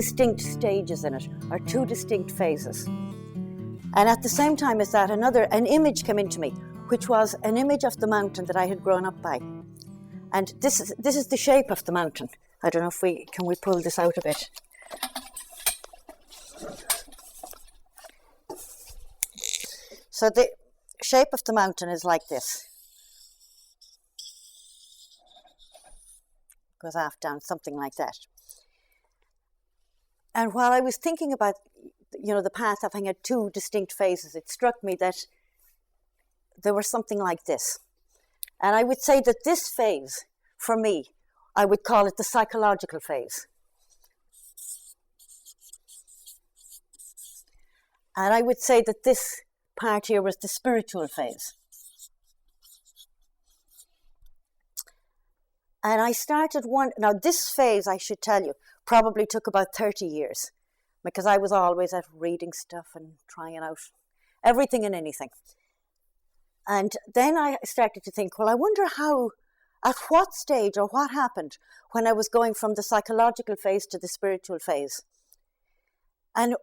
distinct stages in it, or two distinct phases. And at the same time as that, an image came into me, which was an image of the mountain that I had grown up by. And this is the shape of the mountain. I don't know if we pull this out a bit. So the shape of the mountain is like this. Goes aft, down, something like that. And while I was thinking about, the path having had two distinct phases, it struck me that there was something like this. And I would say that this phase, for me, I would call it the psychological phase. And I would say that this part here was the spiritual phase. And I started now this phase, I should tell you, probably took about 30 years, because I was always at reading stuff and trying out everything and anything. And then I started to think, well, I wonder at what stage or what happened when I was going from the psychological phase to the spiritual phase. And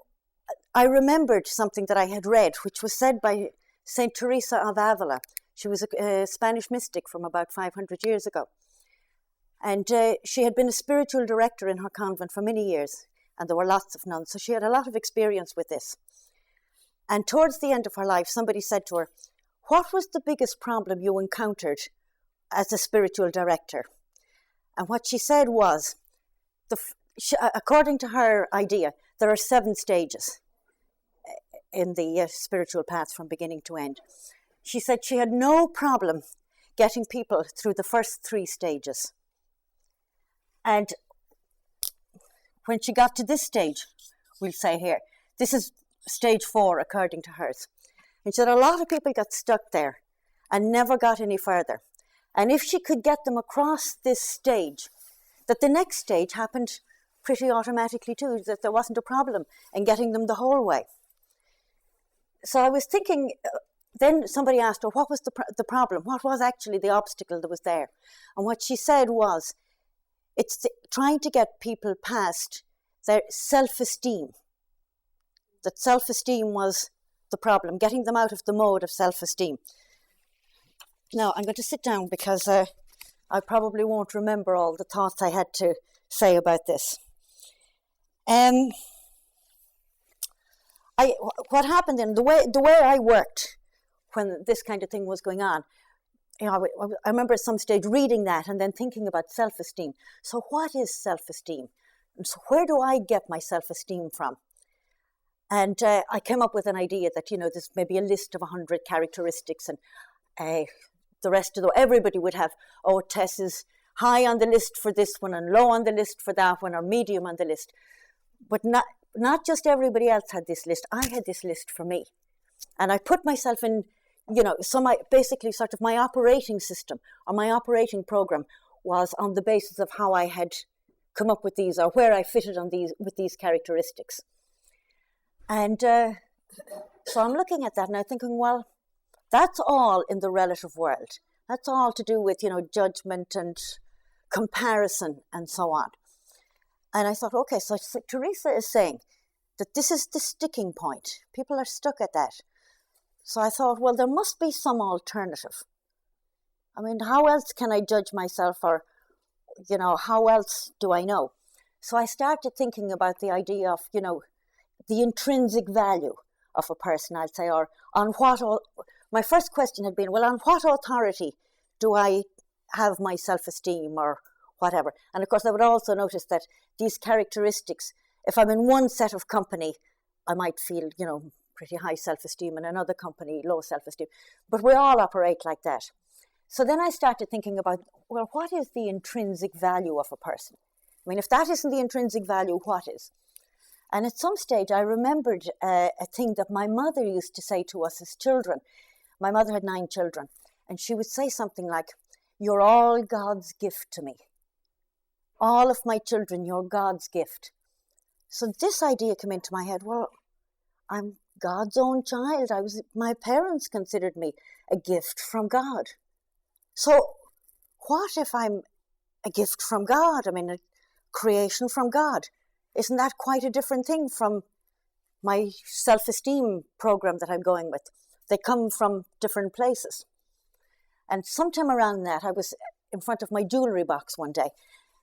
I remembered something that I had read, which was said by Saint Teresa of Avila. She was a Spanish mystic from about 500 years ago. And she had been a spiritual director in her convent for many years, and there were lots of nuns, so she had a lot of experience with this. And towards the end of her life, somebody said to her, "What was the biggest problem you encountered as a spiritual director?" And what she said was, according to her idea, there are 7 stages in the spiritual path from beginning to end. She said she had no problem getting people through the first 3 stages. And when she got to this stage, we'll say here, this is stage 4 according to hers. And she said a lot of people got stuck there and never got any further. And if she could get them across this stage, that the next stage happened pretty automatically too, that there wasn't a problem in getting them the whole way. So I was thinking, then somebody asked her, what was the problem? What was actually the obstacle that was there? And what she said was, it's trying to get people past their self-esteem. That self-esteem was the problem, getting them out of the mode of self-esteem. Now, I'm going to sit down because I probably won't remember all the thoughts I had to say about this. What happened in the way I worked when this kind of thing was going on, I remember at some stage reading that and then thinking about self-esteem. So what is self-esteem? And so where do I get my self-esteem from? And I came up with an idea that, there's maybe a list of 100 characteristics, and the rest of everybody would have, Tess is high on the list for this one and low on the list for that one, or medium on the list. But not just everybody else had this list. I had this list for me. And I put myself in, basically sort of my operating system or my operating program was on the basis of how I had come up with these, or where I fitted on these with these characteristics. And so I'm looking at that and I'm thinking, well, that's all in the relative world. That's all to do with, judgment and comparison and so on. And I thought, okay, so Teresa is saying that this is the sticking point. People are stuck at that. So I thought, well, there must be some alternative. I mean, how else can I judge myself, or, how else do I know? So I started thinking about the idea of, the intrinsic value of a person, I'd say, or on what, my first question had been, well, on what authority do I have my self-esteem or whatever? And of course, I would also notice that these characteristics, if I'm in one set of company, I might feel, pretty high self-esteem, and another company, low self-esteem. But we all operate like that. So then I started thinking about, well, what is the intrinsic value of a person? I mean, if that isn't the intrinsic value, what is? And at some stage, I remembered a thing that my mother used to say to us as children. My mother had 9 children, and she would say something like, "You're all God's gift to me. All of my children, you're God's gift." So this idea came into my head, well, I'm God's own child. My parents considered me a gift from God. So what if I'm a gift from God? I mean, a creation from God. isn't that quite a different thing from my self-esteem program that I'm going with? They come from different places. And sometime around that, I was in front of my jewellery box one day,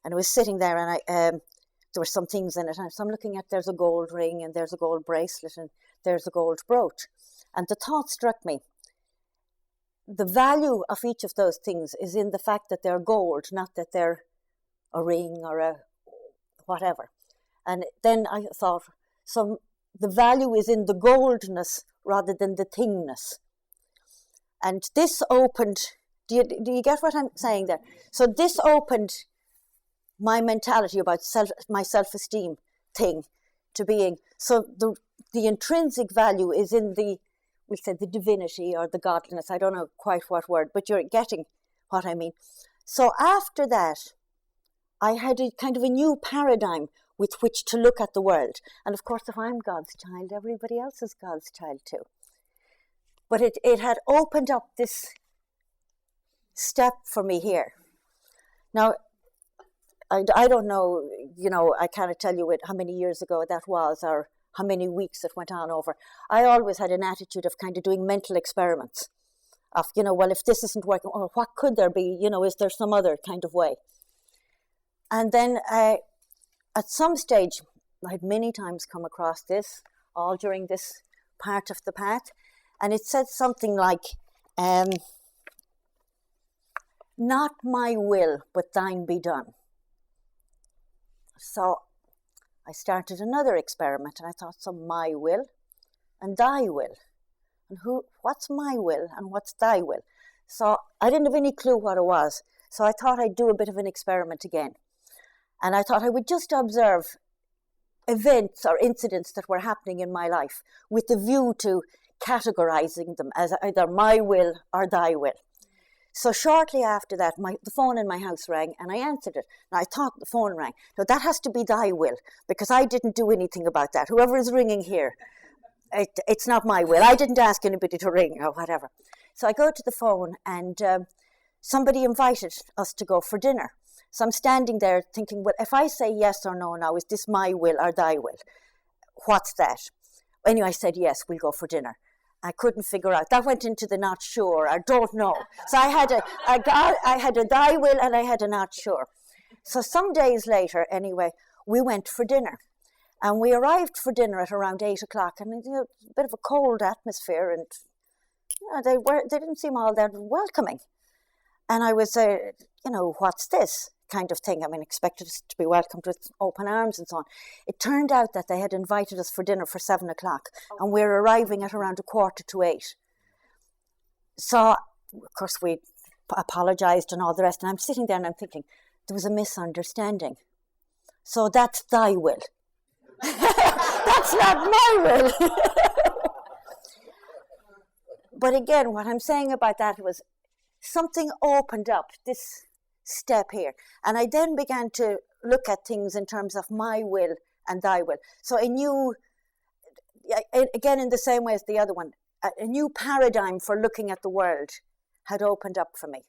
and I was sitting there, and there were some things in it, and so I'm looking at, there's a gold ring, and there's a gold bracelet, and there's a gold brooch. And the thought struck me, the value of each of those things is in the fact that they're gold, not that they're a ring or a whatever. And then I thought, so the value is in the goldness rather than the thingness. And this opened, do you get what I'm saying there? So this opened my mentality about my self-esteem thing to being, so the intrinsic value is in the, we said the divinity or the godliness, I don't know quite what word, but you're getting what I mean. So after that, I had a kind of a new paradigm with which to look at the world. And of course, if I'm God's child, everybody else is God's child too. But it had opened up this step for me here. Now, I don't know, I can't tell you how many years ago that was or how many weeks it went on over. I always had an attitude of kind of doing mental experiments of, well, if this isn't working, or what could there be? Is there some other kind of way? And then at some stage, I had many times come across this, all during this part of the path, and it said something like, not my will, but thine be done. So I started another experiment, and I thought, so my will and thy will. And what's my will and what's thy will? So I didn't have any clue what it was. So I thought I'd do a bit of an experiment again. And I thought I would just observe events or incidents that were happening in my life with the view to categorizing them as either my will or thy will. So shortly after that, the phone in my house rang, and I answered it. Now, I thought the phone rang. Now, that has to be thy will, because I didn't do anything about that. Whoever is ringing here, it's not my will. I didn't ask anybody to ring or whatever. So I go to the phone, and somebody invited us to go for dinner. So I'm standing there thinking, well, if I say yes or no now, is this my will or thy will? What's that? Anyway, I said, yes, we'll go for dinner. I couldn't figure out. That went into the not sure, I don't know. So I had a thy will and I had a not sure. So some days later, anyway, we went for dinner. And we arrived for dinner at around 8 o'clock, and a bit of a cold atmosphere, and they didn't seem all that welcoming. And I was, what's this kind of thing? I mean, expected us to be welcomed with open arms and so on. It turned out that they had invited us for dinner for 7 o'clock, and we were arriving at around 7:45. So, of course, we apologized and all the rest, and I'm sitting there and I'm thinking, there was a misunderstanding. So that's thy will. That's not my will. But again, what I'm saying about that was something opened up, this step here. And I then began to look at things in terms of my will and thy will. So a new, again in the same way as the other one, a new paradigm for looking at the world had opened up for me.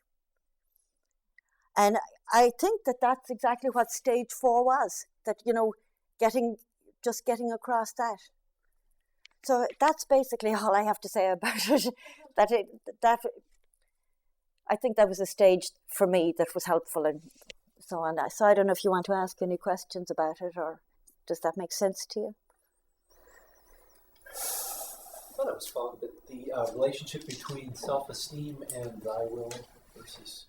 And I think that that's exactly what stage 4 was, that, getting across that. So that's basically all I have to say about it. I think that was a stage for me that was helpful and so on. So I don't know if you want to ask any questions about it, or does that make sense to you? I thought it was fun, but the relationship between self-esteem and thy will versus...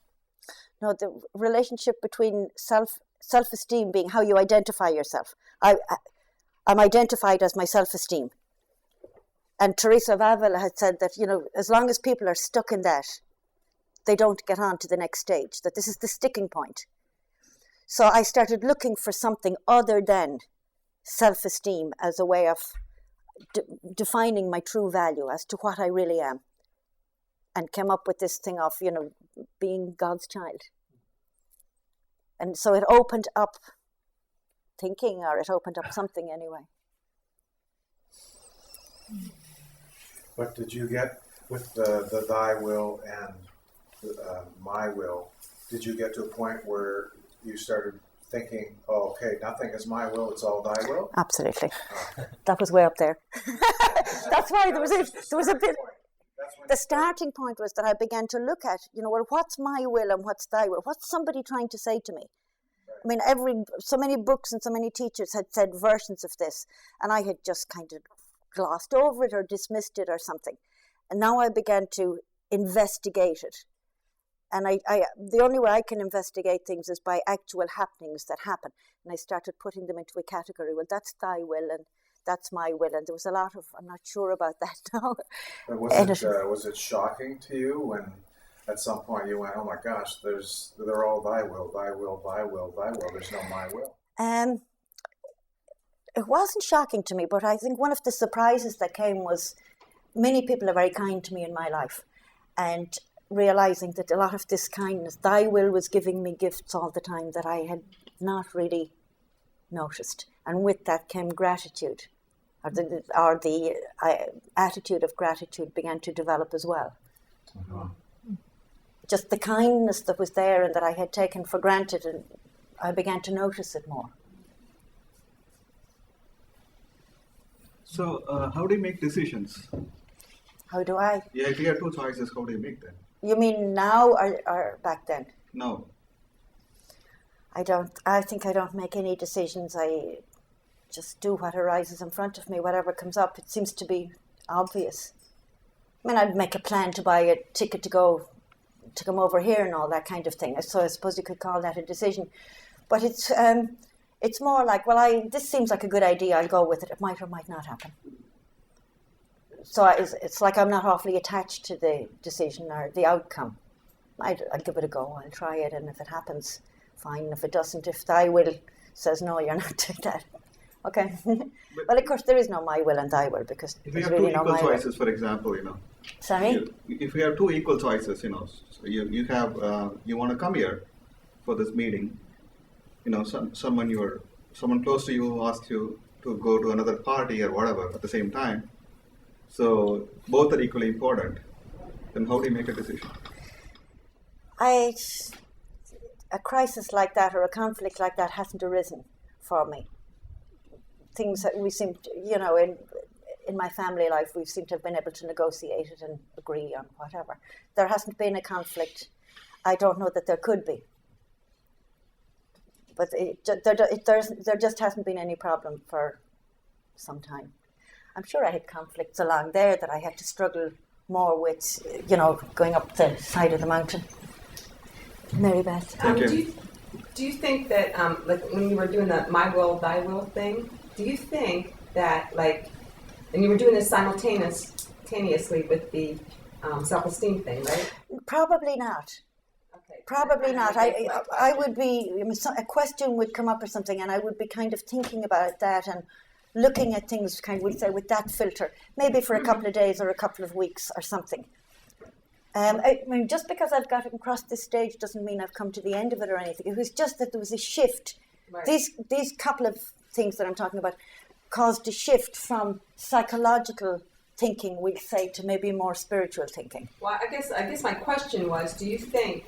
No, the relationship between self-esteem being how you identify yourself. I'm identified as my self-esteem. And Teresa of Avila had said that, as long as people are stuck in that, they don't get on to the next stage, that this is the sticking point. So I started looking for something other than self-esteem as a way of defining my true value as to what I really am, and came up with this thing of, being God's child. And so it opened up thinking, or it opened up something anyway. What did you get with the thy will and my will? Did you get to a point where you started thinking, oh, okay, nothing is my will, it's all thy will? Absolutely. That was way up there. That's why there was a bit. The starting point was that I began to look at, well, what's my will and what's thy will? What's somebody trying to say to me? I mean, so many books and so many teachers had said versions of this, and I had just kind of glossed over it or dismissed it or something. And now I began to investigate it. And the only way I can investigate things is by actual happenings that happen. And I started putting them into a category. Well, that's thy will and that's my will. And there was a lot of, I'm not sure about that now. But was it shocking to you when at some point you went, oh my gosh, they're all thy will, thy will, thy will, thy will. There's no my will. It wasn't shocking to me, but I think one of the surprises that came was many people are very kind to me in my life. And realizing that a lot of this kindness, thy will was giving me gifts all the time that I had not really noticed. And with that came gratitude, or the attitude of gratitude began to develop as well. Uh-huh. Just the kindness that was there and that I had taken for granted, and I began to notice it more. So, how do you make decisions? How do I? Yeah, if you have two choices, how do you make them? You mean now or back then? No. I think I don't make any decisions. I just do what arises in front of me, whatever comes up. It seems to be obvious. I mean, I'd make a plan to buy a ticket to come over here and all that kind of thing. So I suppose you could call that a decision. But it's more like, well, this seems like a good idea, I'll go with it. It might or might not happen. So it's like I'm not awfully attached to the decision or the outcome. I'll give it a go, I'll try it, and if it happens, fine. If it doesn't, if thy will says no, you're not doing that. Okay. Well, of course, there is no my will and thy will, because there's really no my will. If you have two equal choices, for example, Sorry? If you have two equal choices, so you have, you want to come here for this meeting, someone close to you asks you to go to another party or whatever at the same time. So both are equally important. Then how do you make a decision? A crisis like that or a conflict like that hasn't arisen for me. Things that we seem to, in my family life, we seem to have been able to negotiate it and agree on whatever. There hasn't been a conflict. I don't know that there could be. But there just hasn't been any problem for some time. I'm sure I had conflicts along there that I had to struggle more with, going up the side of the mountain. Mary Beth. Do you think that, like when you were doing the my will, thy will thing, do you think that, and you were doing this simultaneously with the self-esteem thing, right? Probably not. Okay. Probably not. I would be, a question would come up or something, and I would be kind of thinking about that and looking at things, we'd say, with that filter, maybe for a couple of days or a couple of weeks or something. I mean, just because I've gotten across this stage doesn't mean I've come to the end of it or anything. It was just that there was a shift. Right. These couple of things that I'm talking about caused a shift from psychological thinking, we'll say, to maybe more spiritual thinking. Well, I guess my question was, do you think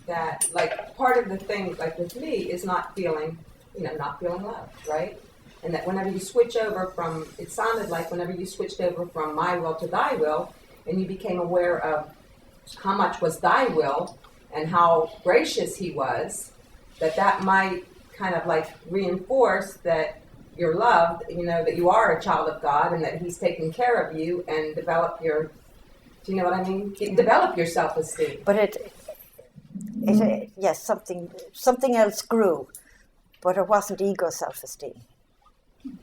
that, part of the thing, with me, is not feeling loved, right? And that whenever you switch over it sounded like whenever you switched over from my will to thy will, and you became aware of how much was thy will and how gracious he was, that might kind of reinforce that you're loved, that you are a child of God and that he's taking care of you and develop your, do you know what I mean? Develop your self-esteem. But yes, something else grew, but it wasn't ego self-esteem.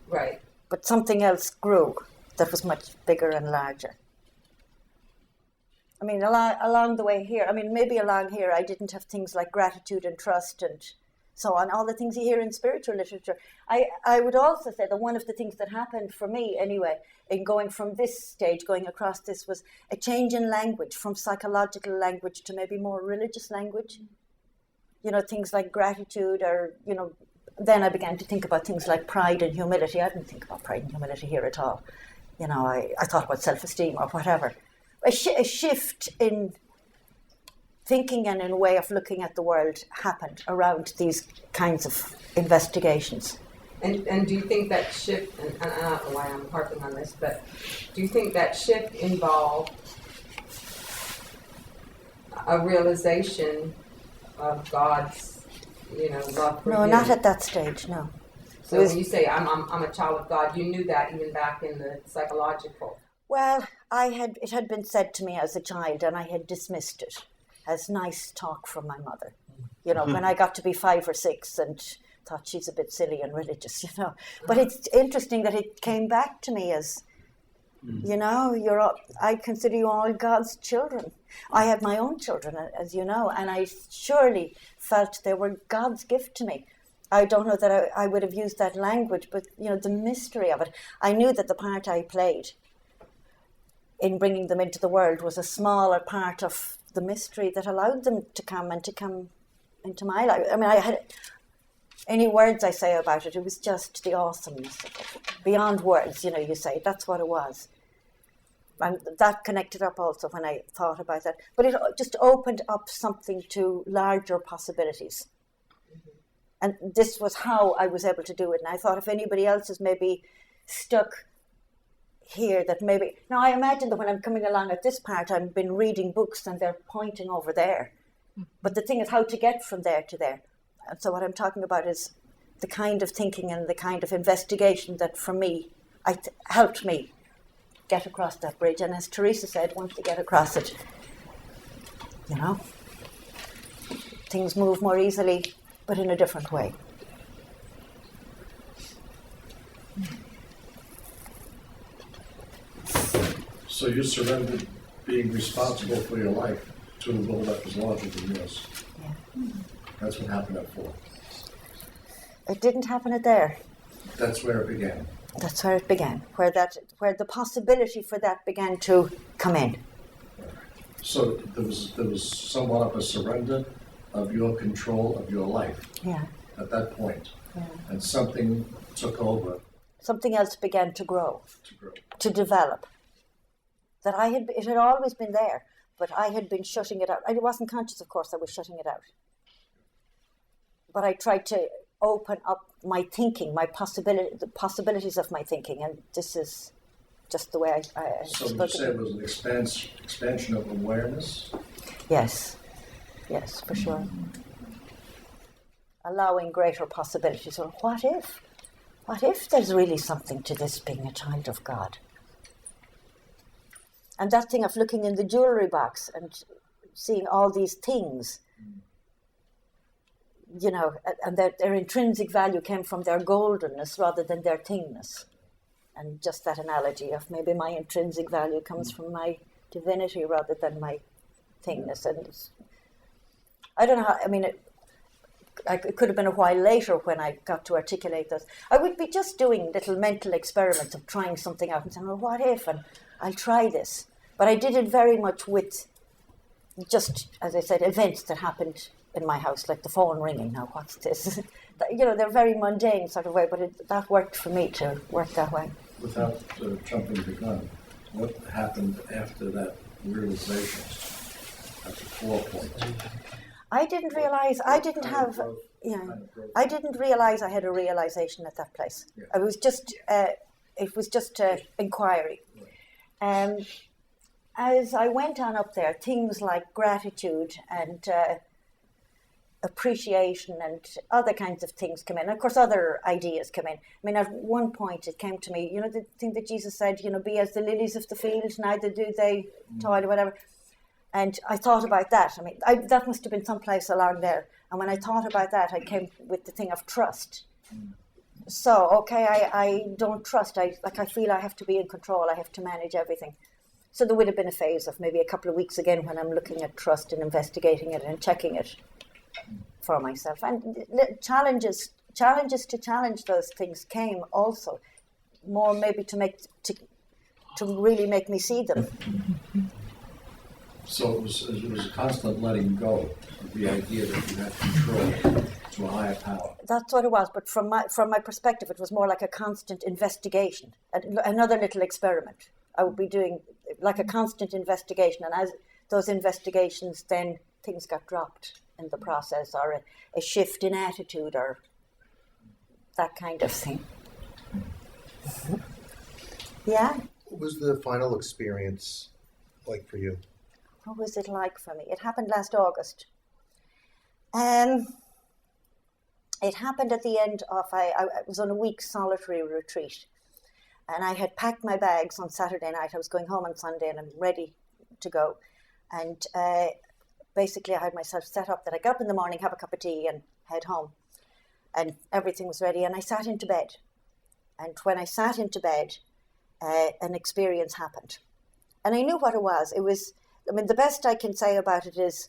Right. But something else grew that was much bigger and larger. I mean, along the way here, maybe along here I didn't have things like gratitude and trust and so on, all the things you hear in spiritual literature. I would also say that one of the things that happened for me anyway, in going from this stage, going across this, was a change in language, from psychological language to maybe more religious language. Things like gratitude or, then I began to think about things like pride and humility. I didn't think about pride and humility here at all. I thought about self-esteem or whatever. A shift in thinking and in a way of looking at the world happened around these kinds of investigations. And do you think that shift, and I don't know why I'm harping on this, but do you think that shift involved a realization of God's, love for you? No, not at that stage, no. So when you say I'm a child of God, you knew that even back in the psychological. Well, it had been said to me as a child, and I had dismissed it as nice talk from my mother. When I got to be 5 or 6 and thought she's a bit silly and religious, But it's interesting that it came back to me as, I consider you all God's children. I have my own children, as you know, and I surely felt they were God's gift to me. I don't know that I would have used that language, but, the mystery of it. I knew that the part I played in bringing them into the world was a smaller part of the mystery that allowed them to come into my life. I mean, I had any words I say about it, it was just the awesomeness of it. Beyond words, you say, that's what it was. And that connected up also when I thought about that. But it just opened up something to larger possibilities. And this was how I was able to do it. And I thought if anybody else is maybe stuck here, that maybe... Now, I imagine that when I'm coming along at this part, I've been reading books and they're pointing over there. But the thing is how to get from there to there. And so what I'm talking about is the kind of thinking and the kind of investigation that, for me, helped me get across that bridge. And as Teresa said, once you get across it, things move more easily, but in a different way. So you surrendered being responsible for your life to a will that was larger than yours. Yeah. That's what happened at 4. It didn't happen at there. That's where it began. That's where it began, where the possibility for that began to come in. So there was somewhat of a surrender of your control of your life. Yeah. At that point. Yeah. And something took over. Something else began to grow, To grow. to develop. It had always been there, but I had been shutting it out. I wasn't conscious, of course, I was shutting it out. But I tried to open up my thinking, the possibilities of my thinking, and this is just the way I So you say it was an expansion of awareness? Yes, for sure. Allowing greater possibilities. Well, what if there's really something to this being a child of God? And that thing of looking in the jewelry box and seeing all these things, and their intrinsic value came from their goldenness rather than their thingness. And just that analogy of maybe my intrinsic value comes from my divinity rather than my thingness. And I don't know how, it could have been a while later when I got to articulate those. I would be just doing little mental experiments of trying something out and saying, well, what if? And I'll try this. But I did it very much with just, as I said, events that happened in my house, like the phone ringing. Now, what's this? They're very mundane sort of way, but that worked for me to work that way. Without jumping the gun, what happened after that realization? At the 4 point? I didn't realize, I didn't realize I had a realization at that place. Yeah. It was just inquiry. As I went on up there, things like gratitude and appreciation and other kinds of things come in. And of course, other ideas come in. At one point it came to me, the thing that Jesus said, be as the lilies of the field, neither do they toil or whatever. And I thought about that. That must have been someplace along there. And when I thought about that, I came with the thing of trust. So, okay, I don't trust. I feel I have to be in control. I have to manage everything. So there would have been a phase of maybe a couple of weeks again when I'm looking at trust and investigating it and checking it for myself. And challenges to challenge those things came also, more maybe to really make me see them. So it was a constant letting go of the idea that you had control to a higher power. That's what it was, but from my perspective, it was more like a constant investigation, another little experiment. I would be doing like a constant investigation, and as those investigations then things got dropped in the process, or a shift in attitude, or that kind of thing. Yeah. What was the final experience like for you? What was it like for me? It happened last August. It happened at the end of, I was on a week's solitary retreat. And I had packed my bags on Saturday night. I was going home on Sunday and I'm ready to go. And basically I had myself set up that I get up in the morning, have a cup of tea and head home. And everything was ready. And I sat into bed. And when I sat into bed, an experience happened. And I knew what it was. It was, I mean, the best I can say about it is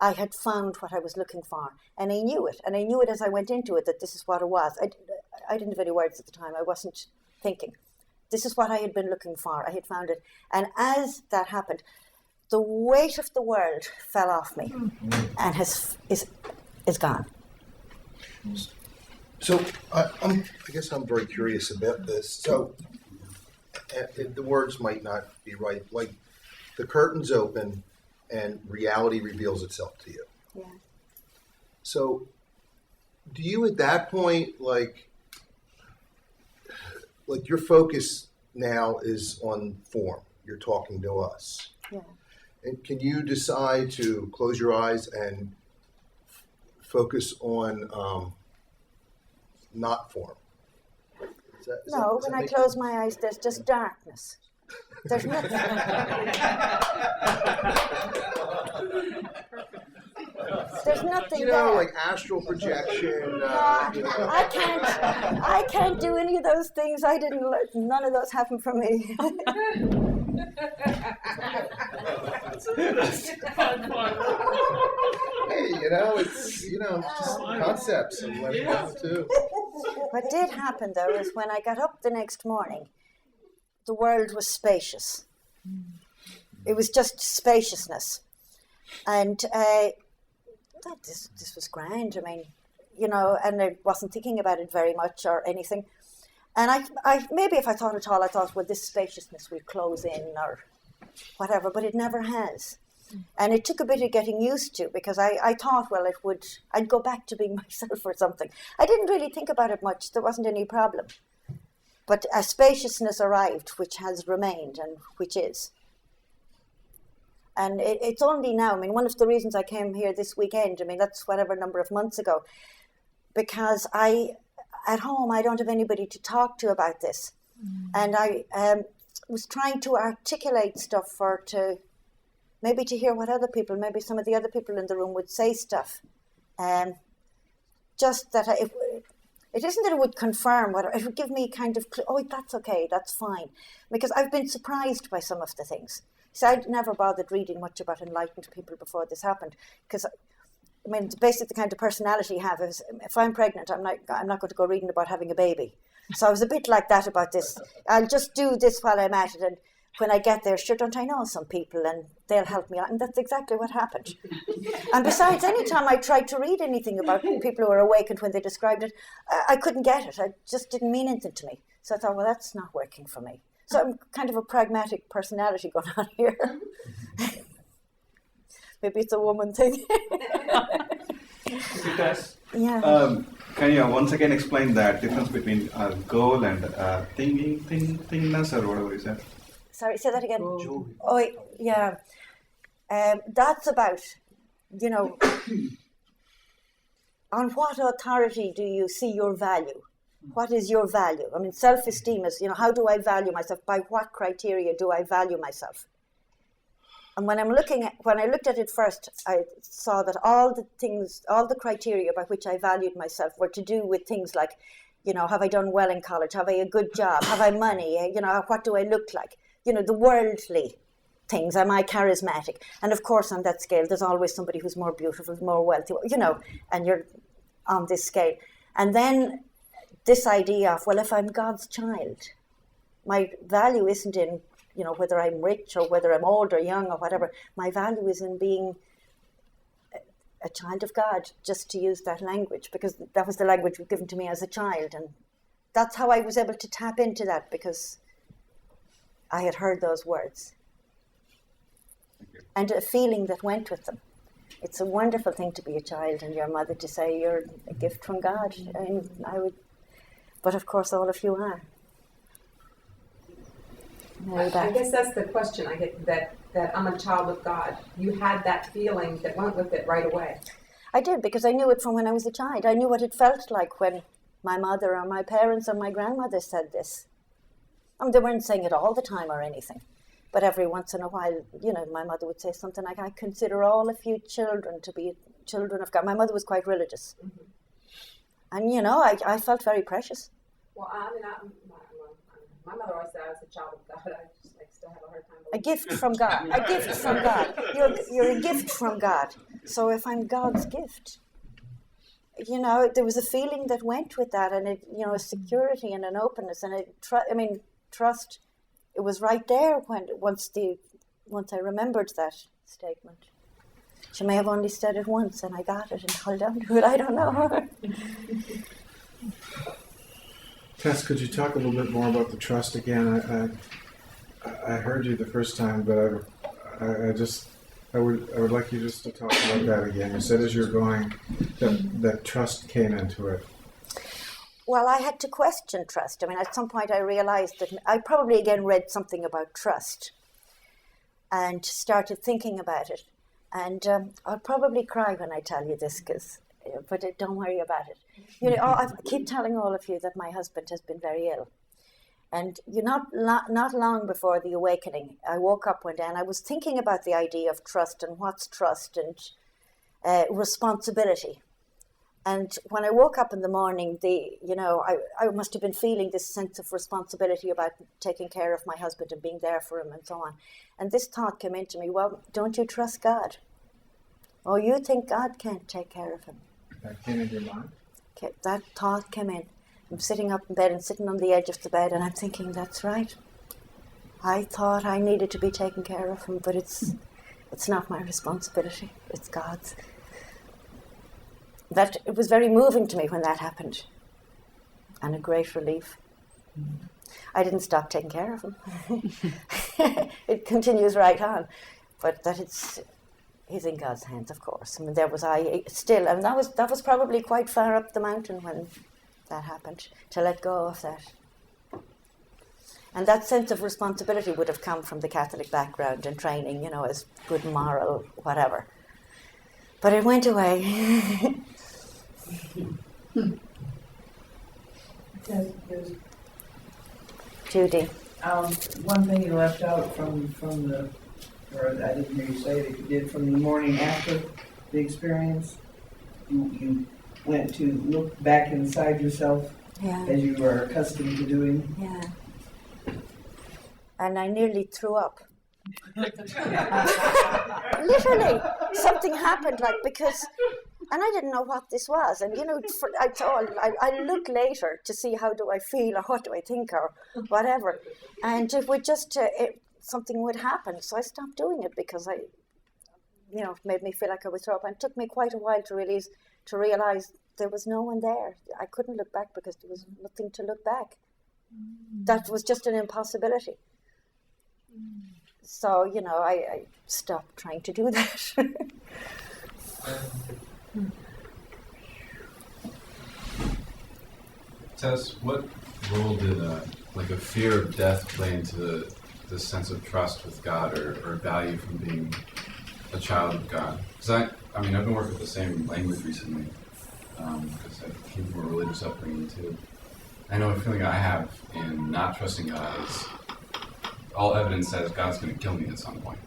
I had found what I was looking for. And I knew it. And I knew it as I went into it, that this is what it was. I didn't have any words at the time. I wasn't thinking. This is what I had been looking for. I had found it. And as that happened, the weight of the world fell off me and is gone. So I guess I'm very curious about this. So the words might not be right. Like the curtains open and reality reveals itself to you. Yeah. So do you at that point, like your focus now is on form? You're talking to us. Yeah. And can you decide to close your eyes and focus on not form? No, when I close my eyes, there's just darkness. There's nothing. There's nothing there. Like astral projection. I can't do any of those things. None of those happened for me. Hey, it's just concepts and letting go too. What did happen though is when I got up the next morning, the world was spacious. It was just spaciousness, and this was grand. I mean, and I wasn't thinking about it very much or anything. And I maybe if I thought at all, I thought, well, this spaciousness will close in or whatever, but it never has. And it took a bit of getting used to, because I thought, well, I'd go back to being myself or something. I didn't really think about it much. There wasn't any problem. But a spaciousness arrived, which has remained and which is. And it's only now, I mean, one of the reasons I came here this weekend, I mean, that's whatever number of months ago, because at home, I don't have anybody to talk to about this. And I was trying to articulate stuff maybe to hear what other people, maybe some of the other people in the room would say stuff. Just that it isn't that it would confirm, it would give me kind of, oh, that's okay, that's fine. Because I've been surprised by some of the things. So I'd never bothered reading much about enlightened people before this happened. Because, I mean, basically the kind of personality I have is, if I'm pregnant, I'm not going to go reading about having a baby. So I was a bit like that about this. I'll just do this while I'm at it, and when I get there, sure, don't I know some people, and they'll help me out. And that's exactly what happened. And besides, anytime I tried to read anything about people who were awakened when they described it, I couldn't get it. It just didn't mean anything to me. So I thought, well, that's not working for me. So I'm kind of a pragmatic personality going on here. Maybe it's a woman thing. Tess, Yeah. can you once again explain that difference between goal and thingness, or whatever you said? Sorry, say that again. Oh, yeah. That's about, on what authority do you see your value? What is your value? I mean, self-esteem is, how do I value myself? By what criteria do I value myself? And when I looked at it first, I saw that all the criteria by which I valued myself were to do with things like, have I done well in college? Have I a good job? Have I money? What do I look like? The worldly things. Am I charismatic? And of course, on that scale, there's always somebody who's more beautiful, more wealthy, and you're on this scale. And then this idea of, well, if I'm God's child, my value isn't in, whether I'm rich or whether I'm old or young or whatever. My value is in being a child of God, just to use that language, because that was the language given to me as a child. And that's how I was able to tap into that, because I had heard those words and a feeling that went with them. It's a wonderful thing to be a child and your mother to say you're a gift from God. And but of course all of you are. I guess that's the question I get, that I'm a child of God. You had that feeling that went with it right away. I did, because I knew it from when I was a child. I knew what it felt like when my mother or my parents or my grandmother said this. They weren't saying it all the time or anything. But every once in a while, my mother would say something like, I consider all of you children to be children of God. My mother was quite religious. And, I felt very precious. Well, my mother always said I was a child of God. I still have a hard time believing. A gift from God. A gift from God. You're a gift from God. So if I'm God's gift, there was a feeling that went with that, and a security and an openness and trust. It was right there once I remembered that statement. She may have only said it once, and I got it and held on to it. I don't know. Tess, could you talk a little bit more about the trust again? I heard you the first time, but I would like you just to talk about that again. You said as you're going that trust came into it. Well, I had to question trust. At some point I realized that I probably again read something about trust and started thinking about it. And I'll probably cry when I tell you this, but don't worry about it. I keep telling all of you that my husband has been very ill. And not long before the awakening, I woke up one day and I was thinking about the idea of trust and what's trust and responsibility. And when I woke up in the morning, I must have been feeling this sense of responsibility about taking care of my husband and being there for him and so on. And this thought came into me, well, don't you trust God? Oh, you think God can't take care of him? That came into your mind? Okay, that thought came in. I'm sitting up in bed and sitting on the edge of the bed and I'm thinking, that's right. I thought I needed to be taken care of him, but it's not my responsibility. It's God's. It was very moving to me when that happened, and a great relief. I didn't stop taking care of him. It continues right on, but he's in God's hands, of course. There was I still, and that was probably quite far up the mountain when that happened, to let go of that. And that sense of responsibility would have come from the Catholic background and training, as good moral whatever. But it went away. Judy. One thing you left out from the, or I didn't hear you say it, if you did, from the morning after the experience, you went to look back inside yourself, as you were accustomed to doing. Yeah. And I nearly threw up. Literally, something happened, and I didn't know what this was. And I look later to see how do I feel or what do I think or whatever. And it would just something would happen, so I stopped doing it because it made me feel like I would throw up. And it took me quite a while to realize there was no one there. I couldn't look back because there was nothing to look back. That was just an impossibility. So, I stopped trying to do that. Tess, what role did a fear of death play into the sense of trust with God or value from being a child of God? Because I've been working with the same language recently because I came from a religious upbringing too. I know a feeling I have in not trusting God is all evidence says God's going to kill me at some point.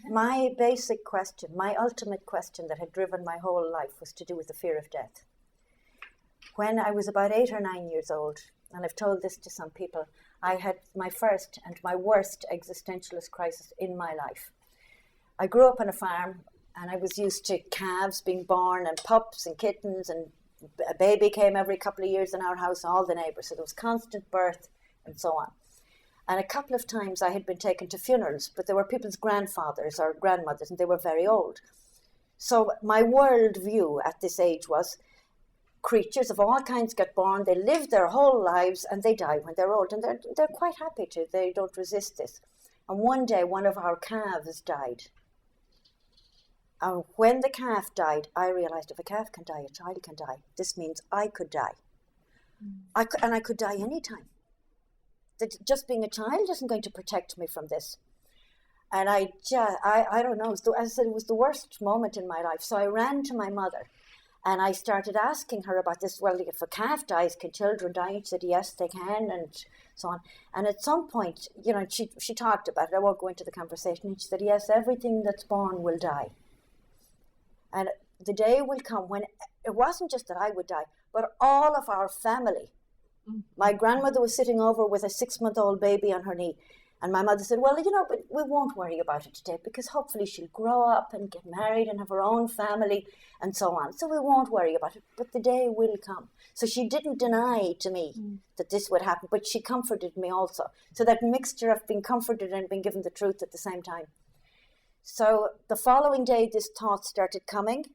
My basic question, my ultimate question that had driven my whole life was to do with the fear of death. When I was about 8 or 9 years old, and I've told this to some people, I had my first and my worst existentialist crisis in my life. I grew up on a farm, and I was used to calves being born and pups and kittens, and a baby came every couple of years in our house, all the neighbours. So there was constant birth and so on. And a couple of times I had been taken to funerals, but they were people's grandfathers or grandmothers, and they were very old. So my world view at this age was creatures of all kinds get born, they live their whole lives, and they die when they're old. And they're quite happy to. They don't resist this. And one day, one of our calves died. And when the calf died, I realized if a calf can die, a child can die. This means I could die. I could die anytime. That just being a child isn't going to protect me from this. And I don't know, as I said, it was the worst moment in my life. So I ran to my mother and I started asking her about this. Well, if a calf dies, can children die? She said, yes, they can, and so on. And at some point, you know, she talked about it. I won't go into the conversation. And she said, yes, everything that's born will die. And the day will come when it wasn't just that I would die, but all of our family. My grandmother was sitting over with a 6-month-old baby on her knee. And my mother said, well, you know, but we won't worry about it today because hopefully she'll grow up and get married and have her own family and so on. So we won't worry about it, but the day will come. So she didn't deny to me that this would happen, but she comforted me also. So that mixture of being comforted and being given the truth at the same time. So the following day, this thought started coming.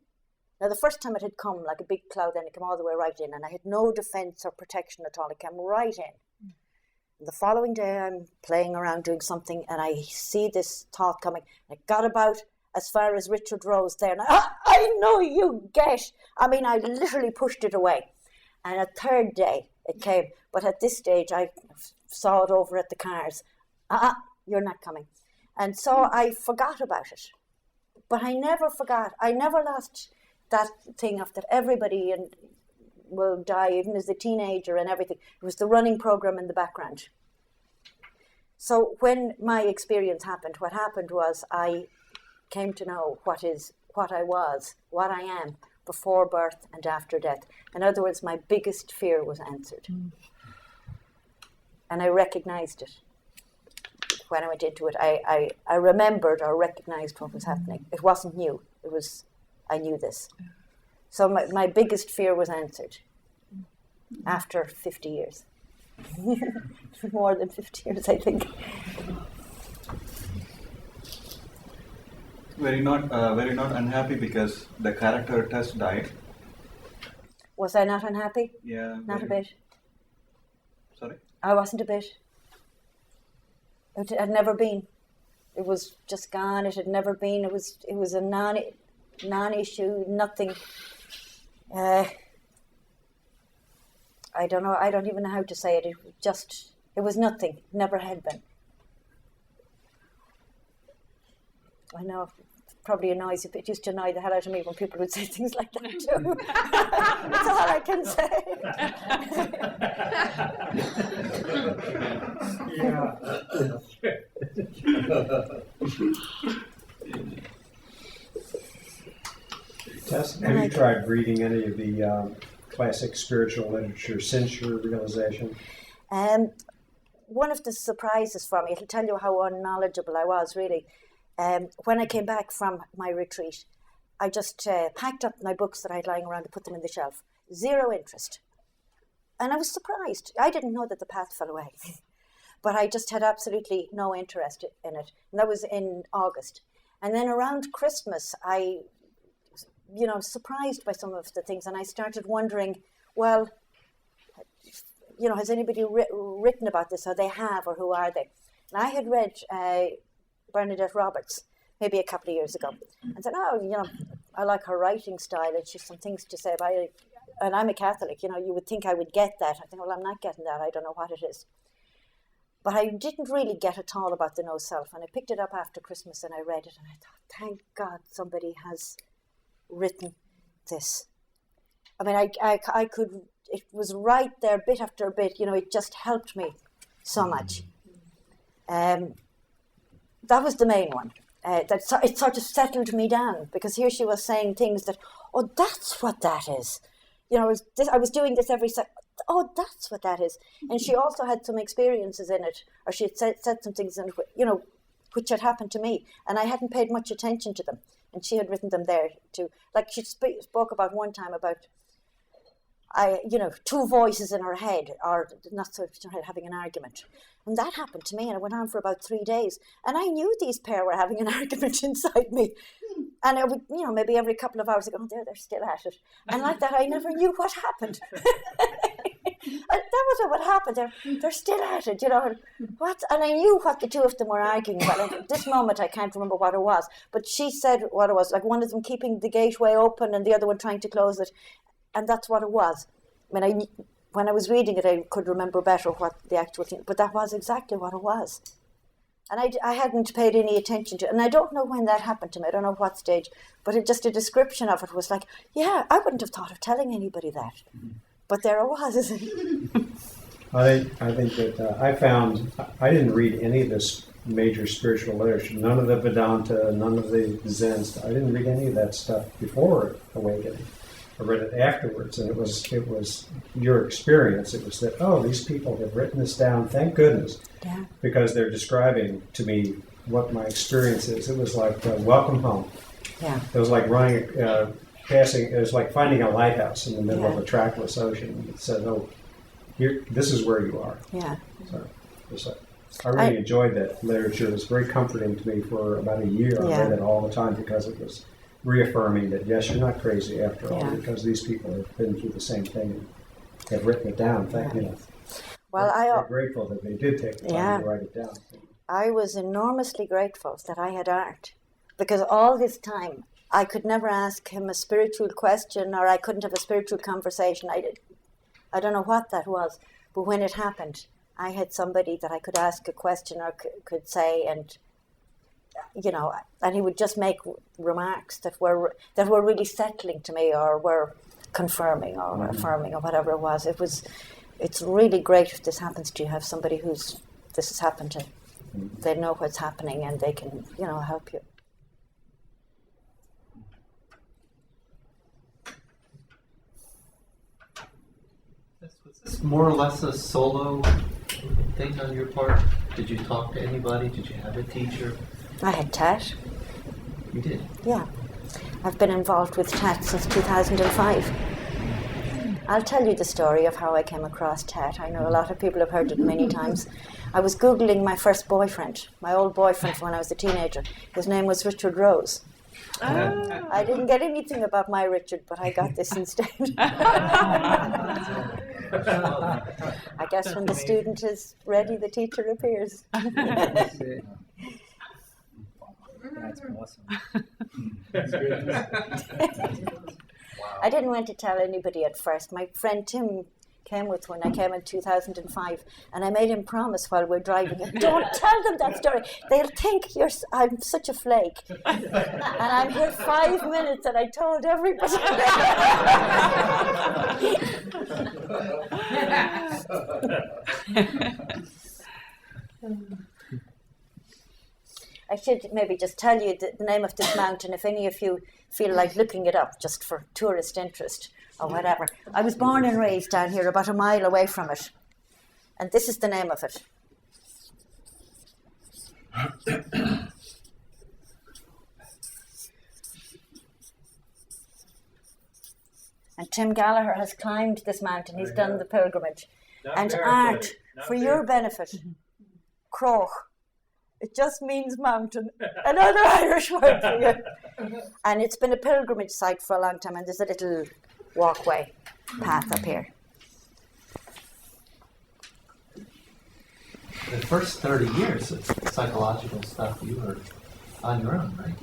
Now, the first time it had come like a big cloud, then it came all the way right in, and I had no defense or protection at all. It came right in. The following day, I'm playing around doing something, and I see this thought coming. I got about as far as Richard Rose there, and I know you get. I mean, I literally pushed it away. And a third day, it came. But at this stage, I saw it over at the cars. You're not coming. And so I forgot about it. But I never forgot. I never lost that thing of that everybody will die, even as a teenager and everything. It was the running program in the background. So when my experience happened, what happened was I came to know what I was, what I am, before birth and after death. In other words, my biggest fear was answered. And I recognized it. When I went into it, I remembered or recognized what was happening. It wasn't new. I knew this. So my biggest fear was answered after 50 years. More than 50 years, I think. Were you not unhappy because the character Tess died? Was I not unhappy? Yeah. Not a bit. Sorry? I wasn't a bit. It had never been. It was just gone. It had never been. It was a non-issue. Nothing. I don't know. I don't even know how to say it. It was nothing. Never had been. I know. It probably annoys you. It used to annoy the hell out of me when people would say things like that too. That's all I can say. Tess, have you tried reading any of the classic spiritual literature since your realization? One of the surprises for me, it'll tell you how unknowledgeable I was, really. When I came back from my retreat, I just packed up my books that I had lying around and put them in the shelf. Zero interest. And I was surprised. I didn't know that the path fell away. But I just had absolutely no interest in it. And that was in August. And then around Christmas, I surprised by some of the things. And I started wondering, well, has anybody written about this? Or they have, or who are they? And I had read Bernadette Roberts maybe a couple of years ago. And said, I like her writing style. And she has some things to say about it. And I'm a Catholic, you would think I would get that. I think, well, I'm not getting that. I don't know what it is. But I didn't really get at all about the no self. And I picked it up after Christmas and I read it. And I thought, thank God somebody has written this. I mean, I could, it was right there bit after bit. It just helped me so much. That was the main one. It sort of settled me down because here she was saying things that, oh, that's what that is. I was doing this every second. Oh, that's what that is. And she also had some experiences in it, or she had said some things in it, which had happened to me, and I hadn't paid much attention to them. And she had written them there too. Like she spoke about one time about, two voices in her head, or not so having an argument. And that happened to me, and it went on for about 3 days. And I knew these pair were having an argument inside me. And I would, maybe every couple of hours, I go, oh, they're still at it. And like that, I never knew what happened. that was what happened. They're still at it, you know. And I knew what the two of them were arguing about. And at this moment, I can't remember what it was. But she said what it was. Like one of them keeping the gateway open and the other one trying to close it. And that's what it was. I mean, when I was reading it, I could remember better what the actual thing. But that was exactly what it was. And I hadn't paid any attention to it. And I don't know when that happened to me. I don't know what stage. But just a description of it was like, yeah, I wouldn't have thought of telling anybody that. But there it was. I think that I found, I didn't read any of this major spiritual literature. None of the Vedanta, none of the Zen stuff. I didn't read any of that stuff before awakening. I read it afterwards, and it was your experience. It was that, oh, these people have written this down, thank goodness. Yeah. Because they're describing to me what my experience is. It was like welcome home. Yeah. It was like it was like finding a lighthouse in the middle of a trackless ocean. It said, oh, this is where you are. Yeah. So I really enjoyed that literature. It was very comforting to me for about a year. I read it all the time because it was reaffirming that, yes, you're not crazy after all, because these people have been through the same thing and have written it down. Thank you. Well, I'm grateful that they did take the time to write it down. I was enormously grateful that I had art, because all this time I could never ask him a spiritual question, or I couldn't have a spiritual conversation. I don't know what that was, but when it happened, I had somebody that I could ask a question or could say, and you know, and he would just make remarks that were really settling to me, or were confirming or affirming or whatever it was. It's really great if this happens to you, have somebody this has happened to. They know what's happening and they can, you know, help you. Was this more or less a solo thing on your part? Did you talk to anybody? Did you have a teacher? I had TAT. You did? Yeah. I've been involved with TAT since 2005. I'll tell you the story of how I came across TAT. I know a lot of people have heard it many times. I was Googling my first boyfriend, my old boyfriend from when I was a teenager. His name was Richard Rose. I didn't get anything about my Richard, but I got this instead. I guess when the student is ready, the teacher appears. That's awesome. I didn't want to tell anybody at first. My friend Tim came with when I came in 2005, and I made him promise while we're driving, don't tell them that story. They'll think I'm such a flake. And I'm here 5 minutes and I told everybody. I should maybe just tell you the name of this mountain if any of you feel like looking it up just for tourist interest or whatever. I was born and raised down here about a mile away from it. And this is the name of it. And Tim Gallagher has climbed this mountain. He's done the pilgrimage. And art, for your benefit, Croch. It just means mountain. Another Irish word for you. And it's been a pilgrimage site for a long time, and there's a little walkway path up here. The first 30 years of psychological stuff, you were on your own, right?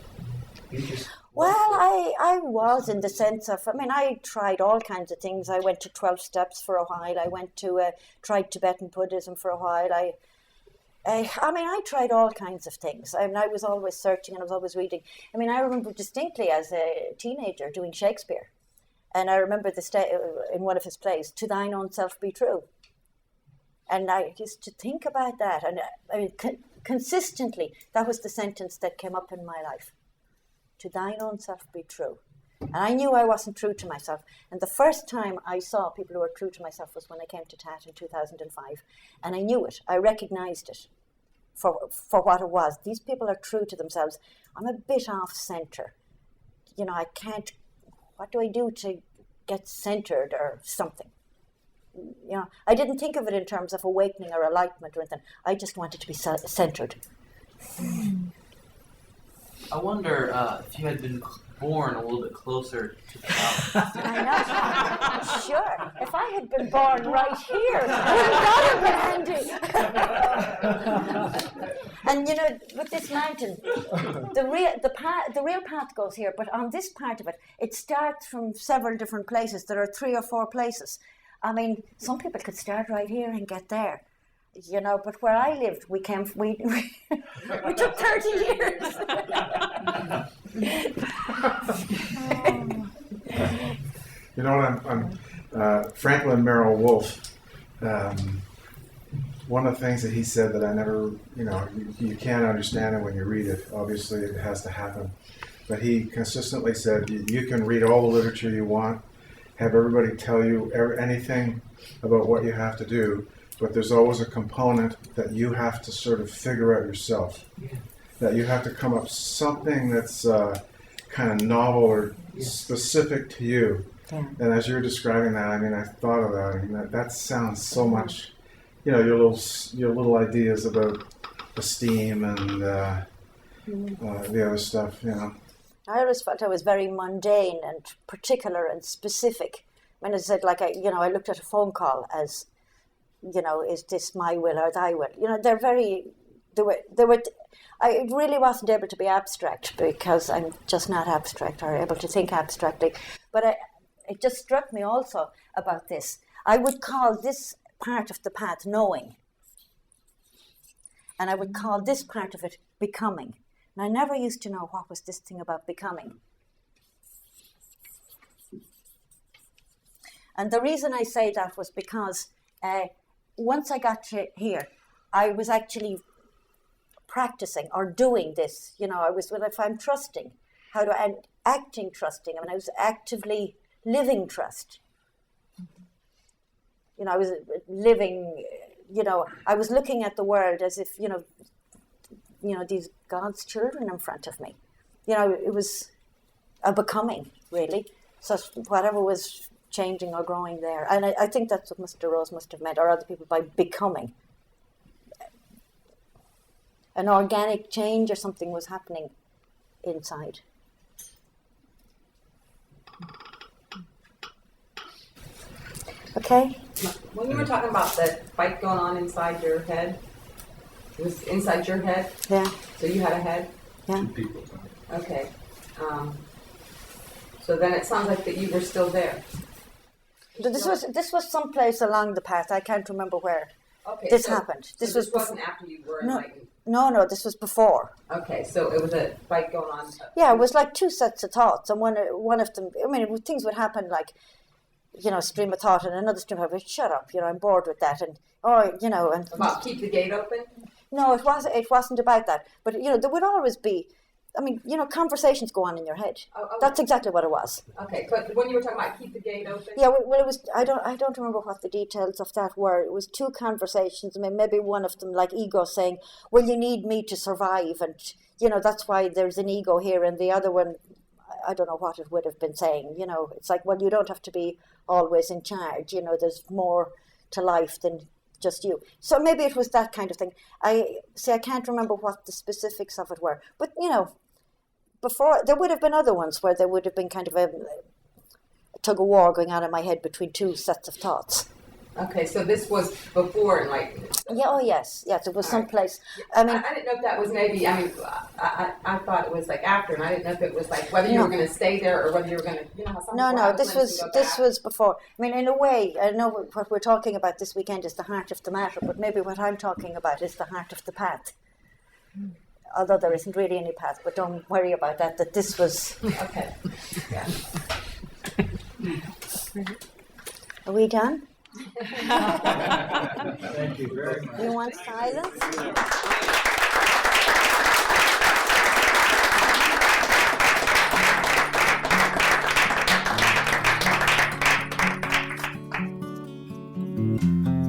You just... Well, I was in the sense of, I tried all kinds of things. I went to 12 steps for a while. I went to, tried Tibetan Buddhism for a while. I tried all kinds of things. I was always searching and I was always reading. I remember distinctly as a teenager doing Shakespeare. And I remember in one of his plays, "To thine own self be true." And I used to think about that. And consistently, that was the sentence that came up in my life. To thine own self be true. And I knew I wasn't true to myself. And the first time I saw people who were true to myself was when I came to TAT in 2005. And I knew it. I recognized it for what it was. These people are true to themselves. I'm a bit off center. I can't, what do I do to get centered or something? I didn't think of it in terms of awakening or enlightenment or anything. I just wanted to be centered. I wonder if you had been born a little bit closer to the house. I know. Sure. If I had been born right here, wouldn't that have been handy? And you know, with this mountain, the real path goes here, but on this part of it, it starts from several different places. There are 3 or 4 places. I mean, some people could start right here and get there. You know, but where I lived, we took 30 years. You know what? I'm Franklin Merrill Wolfe. One of the things that he said that I never, you know, you can't understand it when you read it. Obviously, it has to happen. But he consistently said, you can read all the literature you want, have everybody tell you anything about what you have to do, but there's always a component that you have to sort of figure out yourself. Yeah. That you have to come up with something that's kind of novel or specific to you. Yeah. And as you're describing that, I mean, I thought of that. I mean, that sounds so much, you know, your little ideas about esteem and the other stuff, you know. I always felt I was very mundane and particular and specific. When I said, like, I looked at a phone call as, you know, is this my will or thy will? You know, I really wasn't able to be abstract because I'm just not abstract or able to think abstractly. But it just struck me also about this. I would call this part of the path knowing. And I would call this part of it becoming. And I never used to know what was this thing about becoming. And the reason I say that was because once I got to here, I was actually practicing or doing this. You know, if I'm trusting, acting trusting. I mean, I was actively living trust. You know, I was living, you know, I was looking at the world as if, you know, these God's children in front of me. You know, it was a becoming, really. So whatever was changing or growing there. And I think that's what Mr. Rose must have meant, or other people, by becoming. An organic change or something was happening inside. Okay? When you were talking about that fight going on inside your head, it was inside your head? Yeah. So you had a head? Yeah. 2 people. Okay. So then it sounds like that you were still there. This was someplace along the path. I can't remember where. Okay. This happened. This wasn't after you were enlightened. No, this was before. Okay, so it was a fight going on. Yeah, it was like 2 sets of thoughts, and one of them. I mean, things would happen like, you know, stream of thought, and another stream of thought. Shut up, you know, I'm bored with that, and you know, and about keep the gate open. No, it wasn't about that. But you know, there would always be. I mean, you know, conversations go on in your head. Oh. That's exactly what it was. Okay, but when you were talking about keep the gate open. Yeah, well, it was. I don't remember what the details of that were. It was 2 conversations. I mean, maybe one of them, like ego, saying, "Well, you need me to survive," and you know, that's why there's an ego here. And the other one, I don't know what it would have been saying. You know, it's like, well, you don't have to be always in charge. You know, there's more to life than just you. So maybe it was that kind of thing. I can't remember what the specifics of it were, but you know. Before, there would have been other ones where there would have been kind of a tug of war going on in my head between 2 sets of thoughts. Okay, so this was before enlightenment. Yeah. Oh, yes. It was someplace. I mean, I didn't know if that was maybe. I mean, I thought it was like after, and I didn't know if it was like whether you were going to stay there or whether you were going to, you know, how some No. This was before. I mean, in a way, I know what we're talking about this weekend is the heart of the matter, but maybe what I'm talking about is the heart of the path. Although there isn't really any path, but don't worry about that. That this was okay. Yeah. Are we done? Thank you very much. You want silence? Yeah.